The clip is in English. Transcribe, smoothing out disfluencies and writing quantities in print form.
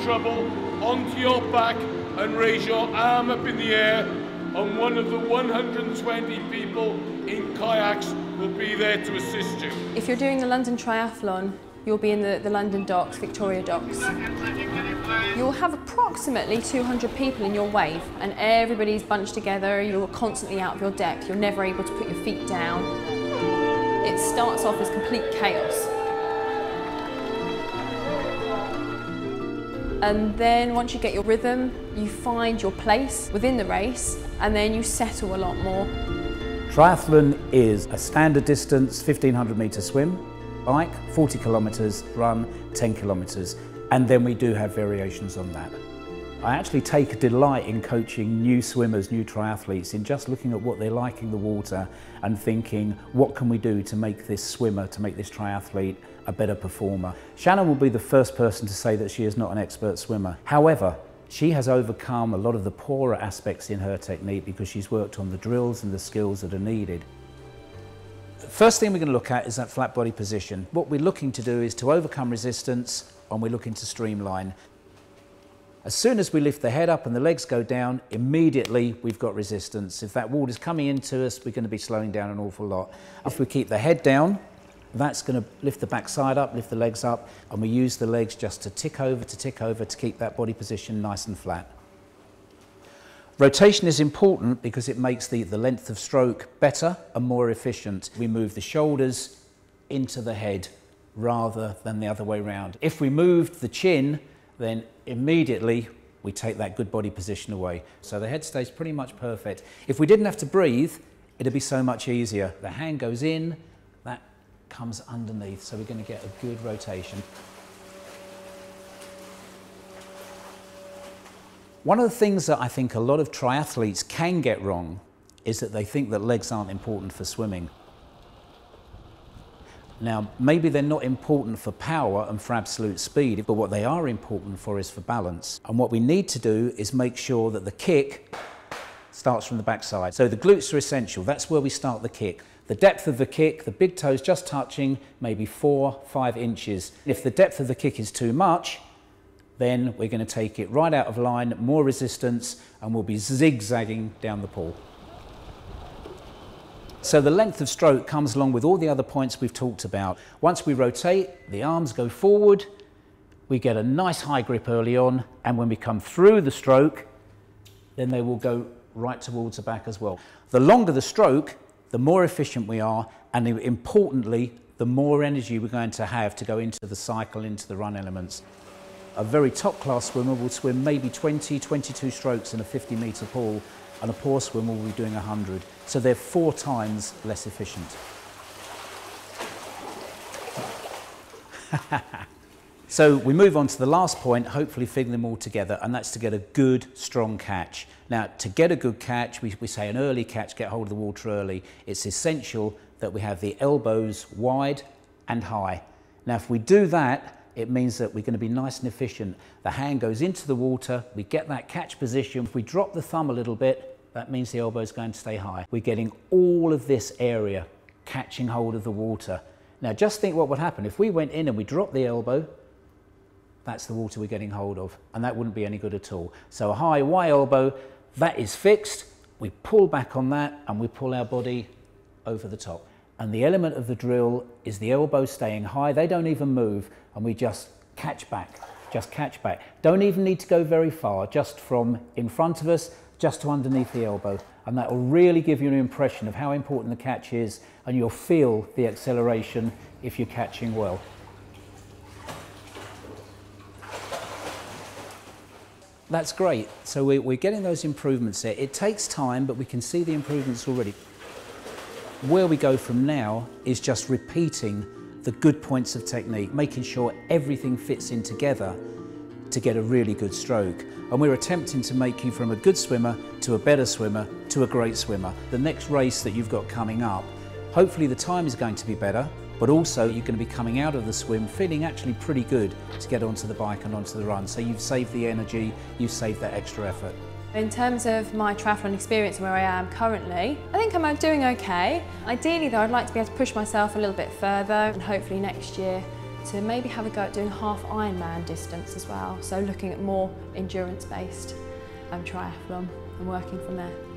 trouble, onto your back and raise your arm up in the air, and one of the 120 people in kayaks will be there to assist you. If you're doing the London Triathlon, you'll be in the London docks, Victoria docks. You'll have approximately 200 people in your wave, and everybody's bunched together. You're constantly out of your depth. You're never able to put your feet down. It starts off as complete chaos. And then once you get your rhythm, you find your place within the race, and then you settle a lot more. Triathlon is a standard distance, 1500 metre swim, bike, 40 kilometres, run, 10 kilometres, and then we do have variations on that. I actually take a delight in coaching new swimmers, new triathletes, in just looking at what they're like in the water and thinking, what can we do to make this swimmer, to make this triathlete a better performer? Shannon will be the first person to say that she is not an expert swimmer. However, she has overcome a lot of the poorer aspects in her technique because she's worked on the drills and the skills that are needed. The first thing we're going to look at is that flat body position. What we're looking to do is to overcome resistance, and we're looking to streamline. As soon as we lift the head up and the legs go down, immediately we've got resistance. If that water's coming into us, we're going to be slowing down an awful lot. If we keep the head down, that's going to lift the backside up, lift the legs up, and we use the legs just to tick over to keep that body position nice and flat. Rotation is important because it makes the length of stroke better and more efficient. We move the shoulders into the head rather than the other way around. If we moved the chin, then immediately we take that good body position away. So the head stays pretty much perfect. If we didn't have to breathe, it'd be so much easier. The hand goes in, that comes underneath, so we're going to get a good rotation. One of the things that I think a lot of triathletes can get wrong is that they think that legs aren't important for swimming. Now, maybe they're not important for power and for absolute speed, but what they are important for is for balance. And what we need to do is make sure that the kick starts from the backside. So the glutes are essential. That's where we start the kick. The depth of the kick, the big toes just touching, maybe 4-5 inches. If the depth of the kick is too much, then we're going to take it right out of line, more resistance, and we'll be zigzagging down the pool. So the length of stroke comes along with all the other points we've talked about. Once we rotate, the arms go forward, we get a nice high grip early on, and when we come through the stroke, then they will go right towards the back as well. The longer the stroke, the more efficient we are, and importantly, the more energy we're going to have to go into the cycle, into the run elements. A very top-class swimmer will swim maybe 20, 22 strokes in a 50-metre pool, and a poor swimmer will be doing 100. So they're 4 times less efficient. So we move on to the last point, hopefully fitting them all together, and that's to get a good, strong catch. Now, to get a good catch, we say an early catch, get hold of the water early. It's essential that we have the elbows wide and high. Now, if we do that, it means that we're going to be nice and efficient. The hand goes into the water, we get that catch position. If we drop the thumb a little bit, that means the elbow is going to stay high. We're getting all of this area catching hold of the water. Now just think what would happen if we went in and we dropped the elbow. That's the water we're getting hold of, and that wouldn't be any good at all. So a high Y elbow, that is fixed. We pull back on that and we pull our body over the top. And the element of the drill is the elbow staying high. They don't even move, and we just catch back, just catch back. Don't even need to go very far, just from in front of us, just to underneath the elbow. And that will really give you an impression of how important the catch is, and you'll feel the acceleration if you're catching well. That's great. So we're getting those improvements there. It takes time, but we can see the improvements already. Where we go from now is just repeating the good points of technique, making sure everything fits in together to get a really good stroke. And we're attempting to make you from a good swimmer to a better swimmer to a great swimmer. The next race that you've got coming up, hopefully the time is going to be better, but also you're going to be coming out of the swim feeling actually pretty good to get onto the bike and onto the run. So you've saved the energy, you've saved that extra effort. In terms of my triathlon experience and where I am currently, I think I'm doing okay. Ideally though, I'd like to be able to push myself a little bit further, and hopefully next year to maybe have a go at doing half Ironman distance as well. So looking at more endurance-based triathlon and working from there.